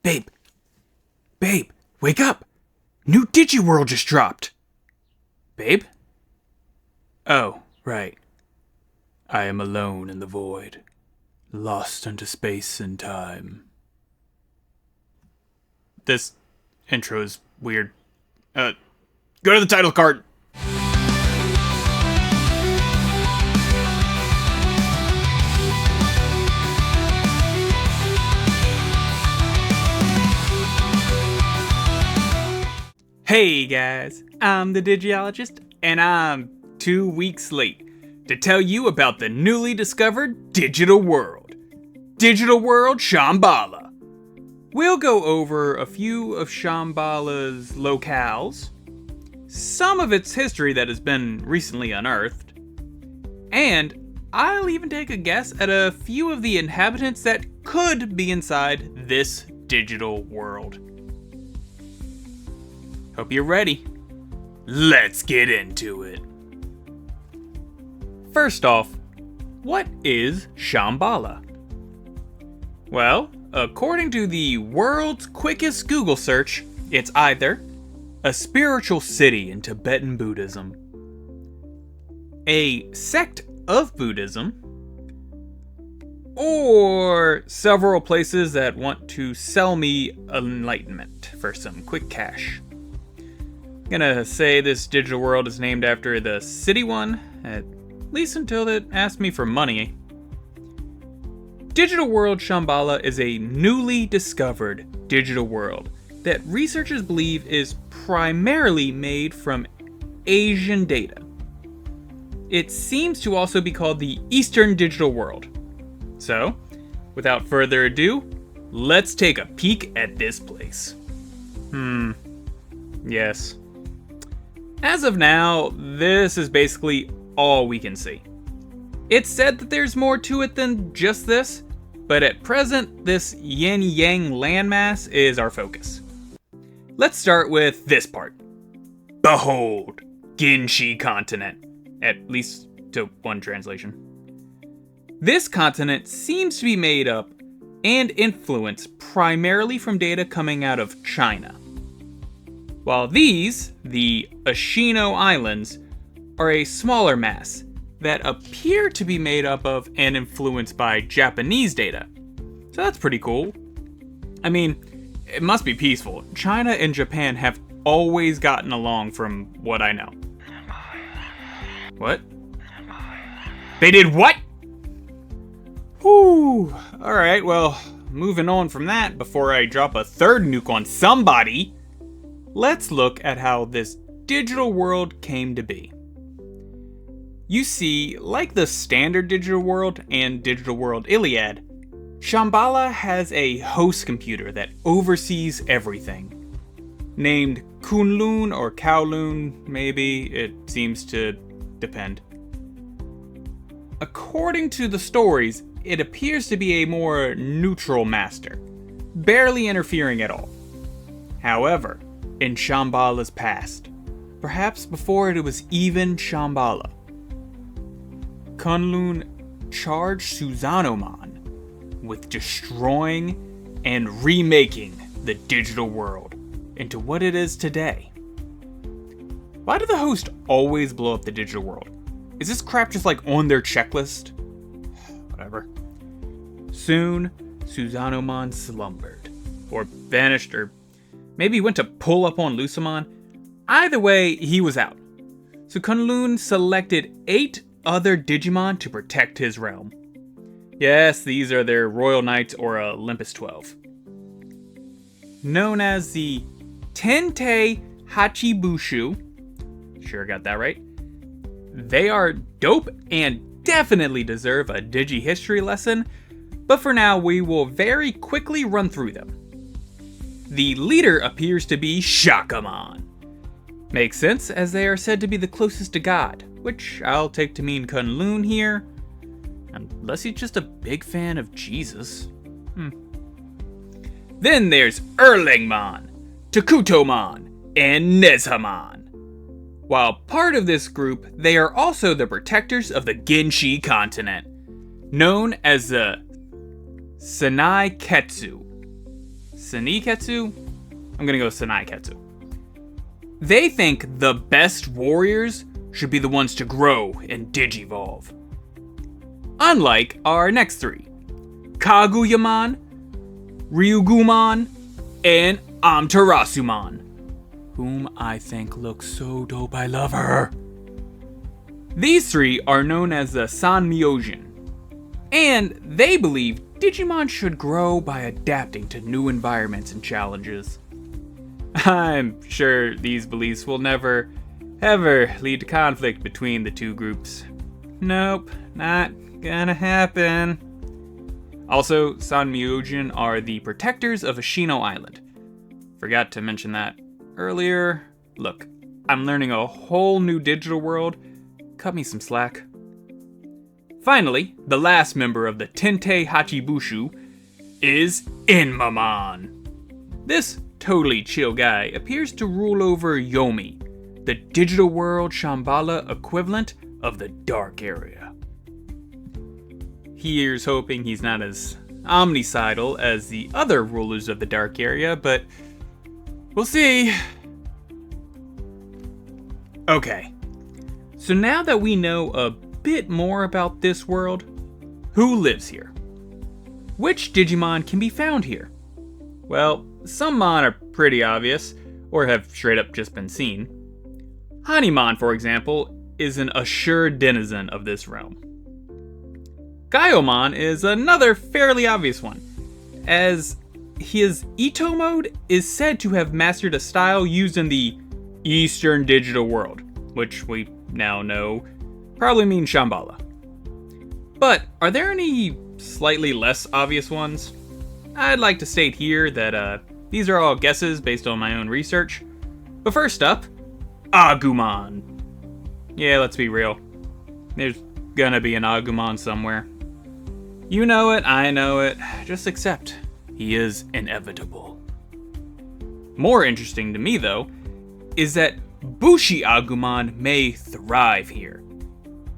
Babe! Babe! Wake up! New Digiworld just dropped! Babe? Oh, right. I am alone in the void, lost into space and time. This intro is weird. Go to the title card! Hey guys, I'm the Digiologist, and I'm 2 weeks late to tell you about the newly discovered Digital World. Digital World Shambala. We'll go over a few of Shambala's locales, some of its history that has been recently unearthed, and I'll even take a guess at a few of the inhabitants that could be inside this digital world. Hope you're ready. Let's get into it. First off, what is Shambala? Well, according to the world's quickest Google search, it's either a spiritual city in Tibetan Buddhism, a sect of Buddhism, or several places that want to sell me enlightenment for some quick cash. Gonna say this digital world is named after the city one, at least until it asked me for money. Digital World Shambala is a newly discovered digital world that researchers believe is primarily made from Asian data. It seems to also be called the Eastern Digital World. So, without further ado, let's take a peek at this place. Yes. As of now, this is basically all we can see. It's said that there's more to it than just this, but at present, this yin-yang landmass is our focus. Let's start with this part. Behold, Ginshi continent, at least to one translation. This continent seems to be made up and influenced primarily from data coming out of China. While these, the Ashino Islands, are a smaller mass that appear to be made up of and influenced by Japanese data. So that's pretty cool. I mean, it must be peaceful. China and Japan have always gotten along from what I know. What? They did what? Whew. Alright, well, moving on from that before I drop a third nuke on somebody. Let's look at how this digital world came to be. You see, like the standard digital world and digital world Iliad, Shambala has a host computer that oversees everything. Named Kunlun or Kowloon, maybe, it seems to depend. According to the stories, it appears to be a more neutral master, barely interfering at all. However, in Shambala's past, perhaps before it was even Shambala, Kunlun charged Suzanomon with destroying and remaking the digital world into what it is today. Why do the hosts always blow up the digital world? Is this crap just like on their checklist? Whatever. Soon, Suzanomon slumbered, or vanished, or maybe went to pull up on Lusamon. Either way, he was out. So Kunlun selected 8 other Digimon to protect his realm. Yes, these are their Royal Knights or Olympus 12. Known as the Tentei Hachibushu. Sure got that right. They are dope and definitely deserve a Digi history lesson, but for now we will very quickly run through them. The leader appears to be Shakamon. Makes sense, as they are said to be the closest to God, which I'll take to mean Kunlun here, unless he's just a big fan of Jesus. Then there's Erlingmon, Takutomon, and Nezhamon. While part of this group, they are also the protectors of the Ginshi continent, known as the Senai Ketsu. Seniketsu? I'm gonna go Senaiketsu. They think the best warriors should be the ones to grow and digivolve. Unlike our next three, Kaguyamon, Ryugumon, and Amaterasu-mon, whom I think looks so dope, I love her. These three are known as the Sanmyojin, and they believe Digimon should grow by adapting to new environments and challenges. I'm sure these beliefs will never, ever lead to conflict between the two groups. Nope, not gonna happen. Also, Sanmyojin are the protectors of Ashino Island. Forgot to mention that earlier. Look, I'm learning a whole new digital world. Cut me some slack. Finally, the last member of the Tentei Hachibushu is Inmamon. This totally chill guy appears to rule over Yomi, the digital world Shambala equivalent of the dark area. Here's hoping he's not as omnicidal as the other rulers of the dark area, but we'll see. Okay, so now that we know a bit more about this world, who lives here? Which Digimon can be found here? Well, some Mon are pretty obvious, or have straight up just been seen. Hanimon, for example, is an assured denizen of this realm. Gaiomon is another fairly obvious one, as his Ito mode is said to have mastered a style used in the Eastern digital world, which we now know probably means Shambala. But are there any slightly less obvious ones? I'd like to state here that these are all guesses based on my own research. But first up, Agumon. Yeah, let's be real. There's gonna be an Agumon somewhere. You know it, I know it. Just accept, he is inevitable. More interesting to me, though, is that Bushi Agumon may thrive here,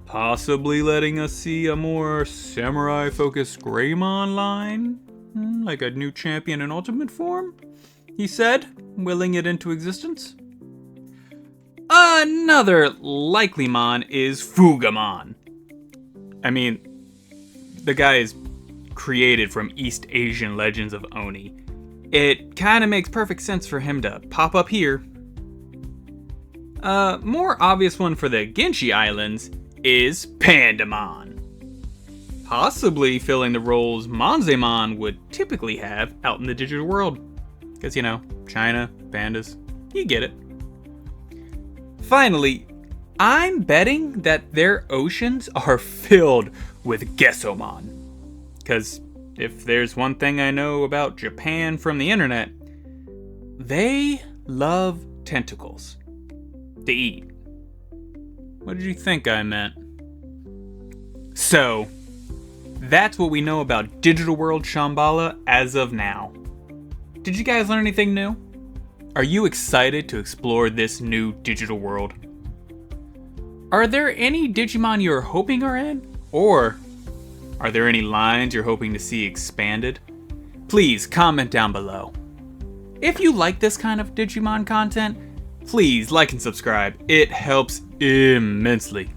possibly letting us see a more samurai-focused Greymon line, like a new champion in ultimate form, he said, willing it into existence. Another likely Mon is Fugamon. I mean, the guy is created from East Asian legends of Oni. It kinda makes perfect sense for him to pop up here. A more obvious one for the Genshi Islands is Pandamon, possibly filling the roles Monzemon would typically have out in the digital world. Because, you know, China, pandas, you get it. Finally, I'm betting that their oceans are filled with Gessomon. Because if there's one thing I know about Japan from the internet, they love tentacles to eat. What did you think I meant? So, that's what we know about Digital World Shambala as of now. Did you guys learn anything new? Are you excited to explore this new digital world? Are there any Digimon you're hoping are in? Or are there any lines you're hoping to see expanded? Please comment down below. If you like this kind of Digimon content, please like and subscribe. It helps immensely.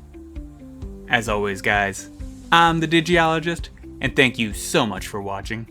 As always, guys, I'm the Digiologist, and thank you so much for watching.